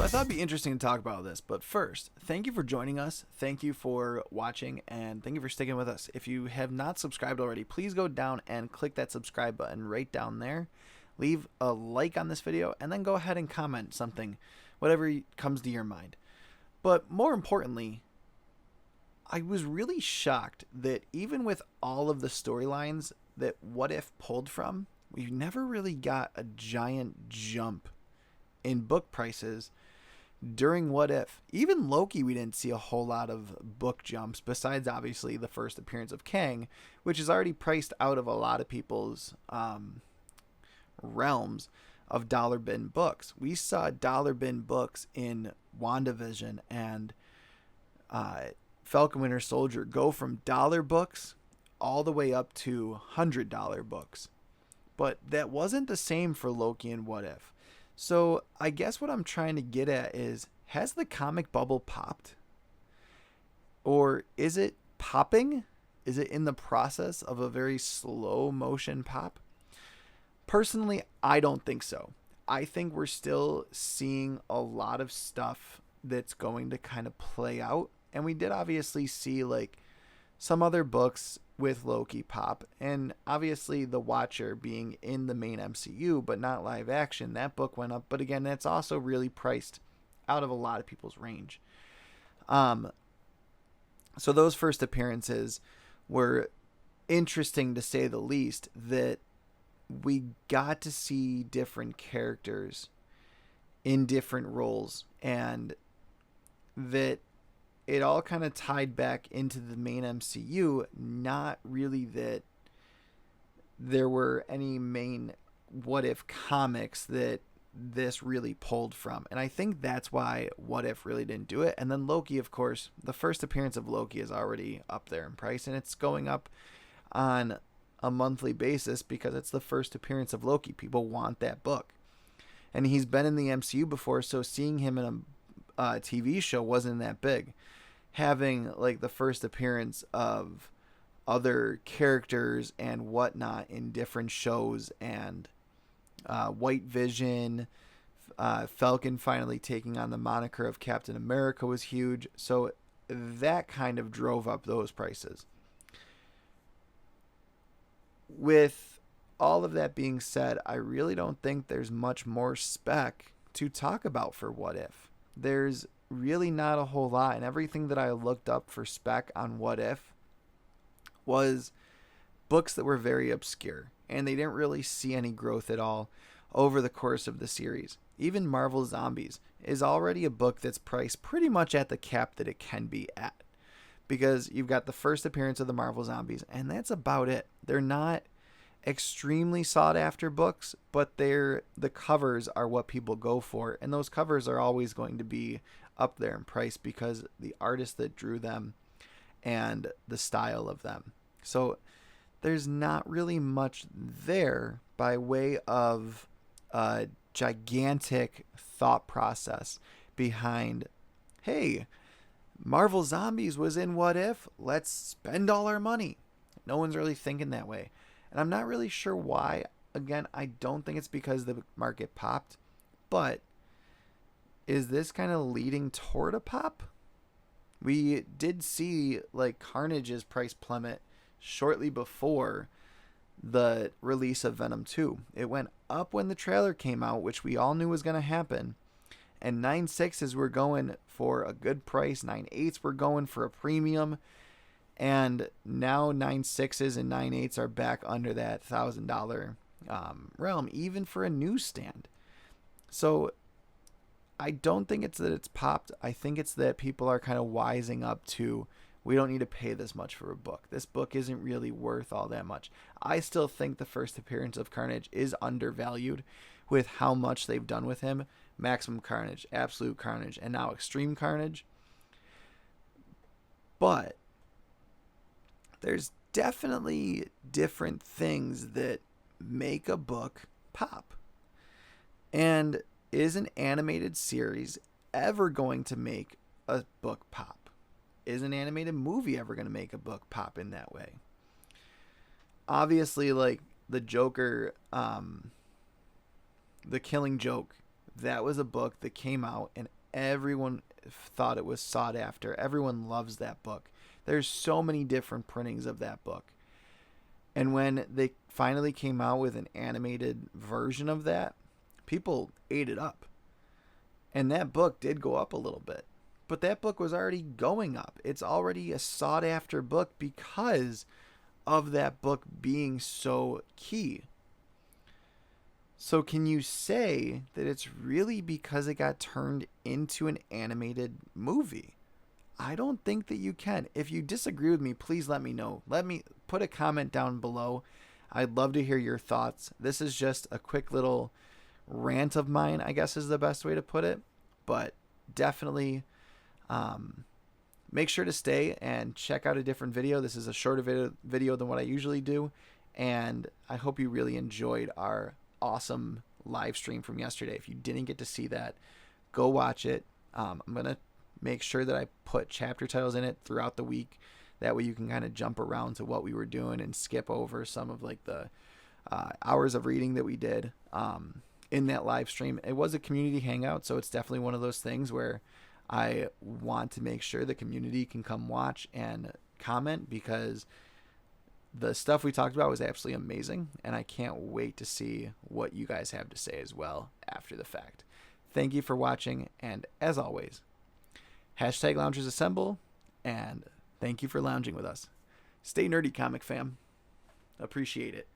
I thought it'd be interesting to talk about this, but first, thank you for joining us. Thank you for watching, and thank you for sticking with us. If you have not subscribed already, please go down and click that subscribe button right down there. Leave a like on this video, and then go ahead and comment something, whatever comes to your mind. But more importantly, I was really shocked that even with all of the storylines that What If pulled from, we never really got a giant jump in book prices during What If. Even Loki, we didn't see a whole lot of book jumps, besides obviously the first appearance of Kang, which is already priced out of a lot of people's realms of dollar bin books. We saw dollar bin books in WandaVision and Falcon Winter Soldier go from dollar books all the way up to $100 books. But that wasn't the same for Loki and What If. So I guess what I'm trying to get at is, has the comic bubble popped? Or is it popping? Is it in the process of a very slow motion pop? Personally, I don't think so. I think we're still seeing a lot of stuff that's going to kind of play out. And we did obviously see like some other books with Loki pop, and obviously The Watcher being in the main MCU but not live action, that book went up, but again, that's also really priced out of a lot of people's range. So those first appearances were interesting to say the least, that we got to see different characters in different roles, and that it all kind of tied back into the main MCU, not really that there were any main What If comics that this really pulled from. And I think that's why What If really didn't do it. And then Loki, of course, the first appearance of Loki is already up there in price, and it's going up on a monthly basis because it's the first appearance of Loki. People want that book. And he's been in the MCU before, so seeing him in a TV show wasn't that big. Having like the first appearance of other characters and whatnot in different shows, and White Vision, Falcon finally taking on the moniker of Captain America was huge. So that kind of drove up those prices. With all of that being said, I really don't think there's much more spec to talk about for What If. There's really not a whole lot, and everything that I looked up for spec on What If was books that were very obscure, and they didn't really see any growth at all over the course of the series. Even Marvel Zombies is already a book that's priced pretty much at the cap that it can be at, because you've got the first appearance of the Marvel Zombies, and that's about it. They're not extremely sought after books, but the covers are what people go for, and those covers are always going to be up there in price because the artist that drew them and the style of them. So there's not really much there by way of a gigantic thought process behind, hey, Marvel Zombies was in What If, let's spend all our money. No one's really thinking that way. And I'm not really sure why. Again, I don't think it's because the market popped, but is this kind of leading toward a pop? We did see like Carnage's price plummet shortly before the release of Venom 2. It went up when the trailer came out, which we all knew was going to happen. And 9.6s were going for a good price. 9.8s were going for a premium. And now 9.6s and 9.8s are back under that $1,000 realm, even for a newsstand. So I don't think it's that it's popped. I think it's that people are kind of wising up to, we don't need to pay this much for a book. This book isn't really worth all that much. I still think the first appearance of Carnage is undervalued with how much they've done with him. Maximum Carnage, Absolute Carnage, and now Extreme Carnage. But there's definitely different things that make a book pop. And is an animated series ever going to make a book pop? Is an animated movie ever going to make a book pop in that way? Obviously, like the Joker, The Killing Joke, that was a book that came out and everyone thought it was sought after. Everyone loves that book. There's so many different printings of that book. And when they finally came out with an animated version of that, people ate it up. And that book did go up a little bit. But that book was already going up. It's already a sought after book because of that book being so key. So can you say that it's really because it got turned into an animated movie? I don't think that you can. If you disagree with me, please let me know. Let me put a comment down below. I'd love to hear your thoughts. This is just a quick little rant of mine, I guess is the best way to put it. But definitely make sure to stay and check out a different video. This is a shorter video than what I usually do. And I hope you really enjoyed our awesome live stream from yesterday. If you didn't get to see that, go watch it. I'm going to make sure that I put chapter titles in it throughout the week. That way you can kind of jump around to what we were doing and skip over some of like the hours of reading that we did in that live stream. It was a community hangout, so it's definitely one of those things where I want to make sure the community can come watch and comment, because the stuff we talked about was absolutely amazing, and I can't wait to see what you guys have to say as well after the fact. Thank you for watching, and as always, #Loungers Assemble, and thank you for lounging with us. Stay nerdy, comic fam. Appreciate it.